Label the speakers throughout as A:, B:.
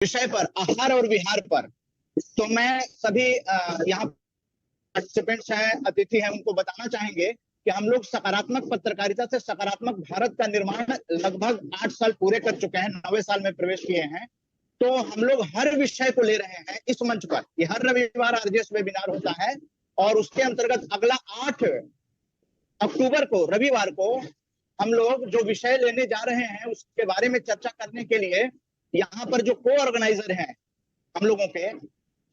A: विषय पर, आहार और विहार पर। तो मैं सभी यहाँ पार्टिसिपेंट्स हैं, अतिथि हैं, उनको बताना चाहेंगे कि हम लोग सकारात्मक पत्रकारिता से सकारात्मक भारत का निर्माण लगभग 8 साल पूरे कर चुके हैं, 9वें साल में प्रवेश किए हैं। तो हम लोग हर विषय को ले रहे हैं इस मंच पर। ये हर रविवार आरजेएस वेबिनार होता है और उसके अंतर्गत अगला 8 अक्टूबर को, रविवार को, हम लोग जो विषय लेने जा रहे हैं उसके बारे में चर्चा करने के लिए यहाँ पर जो को ऑर्गेनाइजर हैं हम लोगों के,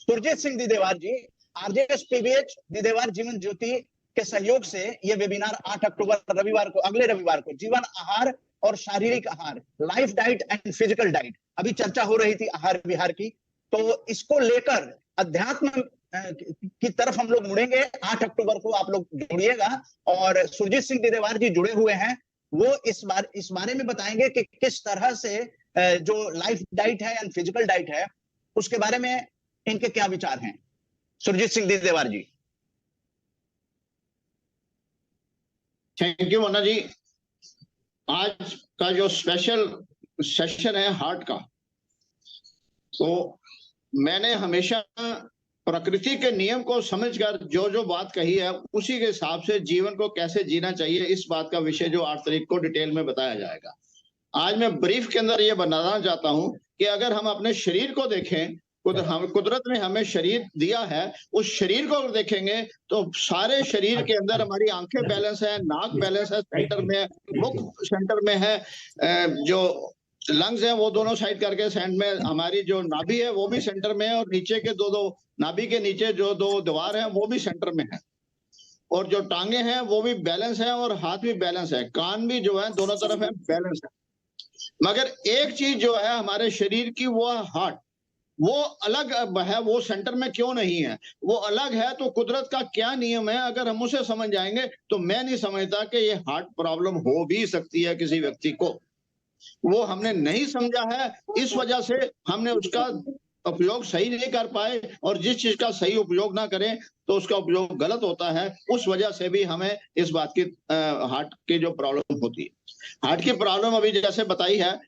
A: सुरजीत सिंह दिदेवार जी, आरजेएस पीबीएच दिदेवार जीवन ज्योति के सहयोग से ये वेबिनार 8 अक्टूबर रविवार को, अगले रविवार को, जीवन आहार और शारीरिक आहार, life diet and physical diet, अभी चर्चा हो रही थी आहार विहार की, तो इसको लेकर अध्यात्म की तरफ हम लोग मुड़ेंगे। 8 अक्टूबर को आप लोग जुड़िएगा और सुरजीत सिंह दिदेवार जी जुड़े हुए हैं, वो इस बारे में बताएंगे कि किस तरह से जो लाइफ डाइट है या फिजिकल डाइट है उसके बारे में इनके क्या विचार हैं। सुरजीत सिंह दिदेवार जी।
B: Thank you Mona ji. आज का जो स्पेशल सेशन है हार्ट का, तो मैंने हमेशा प्रकृति के नियम को समझकर जो जो बात कही है उसी के हिसाब से जीवन को कैसे जीना चाहिए, इस बात का विषय जो 8 तारीख को डिटेल में बताया जाएगा। आज मैं ब्रीफ के अंदर ये बताना चाहता हूं कि अगर हम अपने शरीर को देखें, कुदरत ने हमें शरीर दिया है, उस शरीर को अगर देखेंगे तो सारे शरीर के अंदर हमारी आंखें बैलेंस है, नाक बैलेंस है, सेंटर में है, मुख सेंटर में है, जो लंग्स है वो दोनों साइड करके सेंटर में, हमारी जो नाभि है वो भी सेंटर में है, और नीचे के दो नाभि के नीचे जो 2 द्वार है वो भी सेंटर में है, और जो टांगे हैं वो भी बैलेंस है, और हाथ भी बैलेंस है, कान भी जो है दोनों तरफ है, बैलेंस है। मगर एक चीज जो है हमारे शरीर की, वो है हार्ट। वो अलग है, वो सेंटर में क्यों नहीं है, वो अलग है, तो कुदरत का क्या नियम है, अगर हम उसे समझ जाएंगे तो मैं नहीं समझता कि ये हार्ट प्रॉब्लम हो भी सकती है किसी व्यक्ति को। वो हमने नहीं समझा है, इस वजह से हमने उसका उपयोग सही नहीं कर पाए, और जिस चीज का सही उपयोग ना करें तो उसका उपयोग गलत होता है। उस वजह से भी हमें इस बात की हार्ट की जो प्रॉब्लम होती है, हार्ट की प्रॉब्लम अभी जैसे बताई है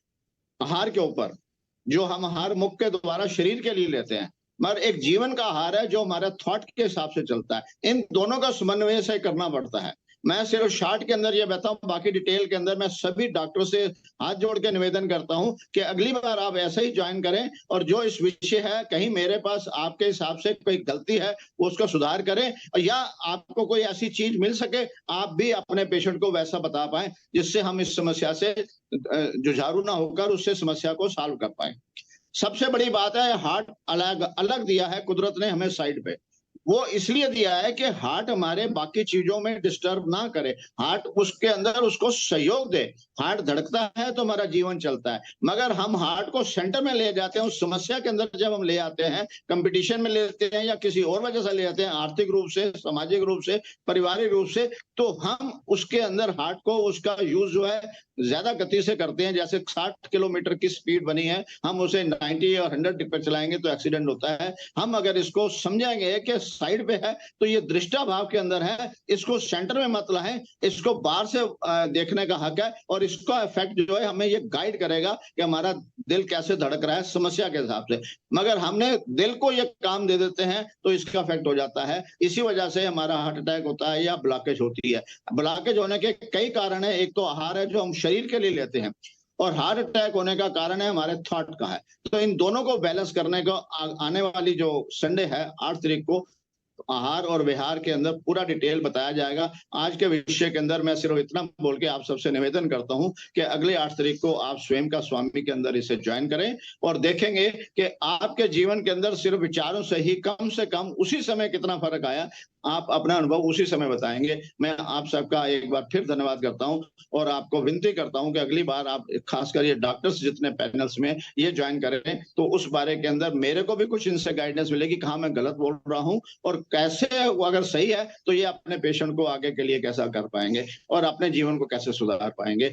B: आहार के ऊपर, जो हम आहार मुख के द्वारा शरीर के लिए लेते हैं, मगर एक जीवन का आहार है जो हमारे थॉट के हिसाब से चलता है। इन दोनों का समन्वय से करना पड़ता है। मैं सिर्फ शॉर्ट के अंदर ये बताऊं, बाकी डिटेल के अंदर मैं सभी डॉक्टरों से हाथ जोड़ के निवेदन करता हूं कि अगली बार आप ऐसे ही ज्वाइन करें, और जो इस विषय है कहीं मेरे पास आपके हिसाब से कोई गलती है वो उसका सुधार करें, या आपको कोई ऐसी चीज मिल सके आप भी अपने पेशेंट को वैसा बता पाए जिससे हम इस समस्या से जुझारू ना होकर उससे समस्या को सॉल्व कर पाए। सबसे बड़ी बात है, हार्ट अलग अलग दिया है कुदरत ने हमें साइड पे। वो इसलिए दिया है कि हार्ट हमारे बाकी चीजों में डिस्टर्ब ना करे, हार्ट उसके अंदर उसको सहयोग दे। हार्ट धड़कता है तो हमारा जीवन चलता है, मगर हम हार्ट को सेंटर में ले जाते हैं, उस समस्या के अंदर जब हम ले आते हैं, कंपटीशन में लेते हैं या किसी और वजह से ले आते हैं, आर्थिक रूप से, सामाजिक रूप से, पारिवारिक रूप से, तो हम उसके अंदर हार्ट को, उसका यूज जो है ज्यादा गति से करते हैं। जैसे 60 किलोमीटर की स्पीड बनी है, हम उसे 90 और 100 पे चलाएंगे तो एक्सीडेंट होता है। हम अगर इसको समझेंगे कि साइड पे है तो ये दृष्टा भाव के अंदर है, इसको सेंटर में मत लाएं, इसको बाहर से देखने का हक है, और इसका इफेक्ट जो है हमें ये गाइड करेगा कि हमारा दिल कैसे धड़क रहा है समस्या के हिसाब से। मगर हमने दिल को ये काम दे देते हैं तो इसका इफेक्ट हो जाता है। इसी वजह से हमारा हार्ट अटैक होता है या ब्लॉकेज होती है। ब्लॉकेज होने के कई कारण है, एक तो आहार है जो हम शरीर के लिए लेते हैं, और हार्ट अटैक होने का कारण है हमारे थॉट का है। तो इन दोनों को बैलेंस करने को आने वाली जो संडे है 8 तारीख को आहार और विहार के अंदर पूरा डिटेल बताया जाएगा। आज के विषय के अंदर मैं सिर्फ इतना बोल के आप सबसे निवेदन करता हूं कि अगले 8 तारीख को आप स्वयं का स्वामी के अंदर इसे ज्वाइन करें, और देखेंगे कि आपके जीवन के अंदर सिर्फ विचारों से ही कम से कम उसी समय कितना फर्क आया। आप अपना अनुभव उसी समय बताएंगे। मैं आप सबका एक बार फिर धन्यवाद करता हूं, और आपको विनती करता हूं कि अगली बार आप खासकर ये डॉक्टर्स जितने पैनल्स में ये ज्वाइन करें, तो उस बारे के अंदर मेरे को भी कुछ इनसे गाइडेंस मिलेगी, कहाँ मैं गलत बोल रहा हूं, और कैसे अगर सही है तो ये अपने पेशेंट को आगे के लिए कैसा कर पाएंगे और अपने जीवन को कैसे सुधार पाएंगे।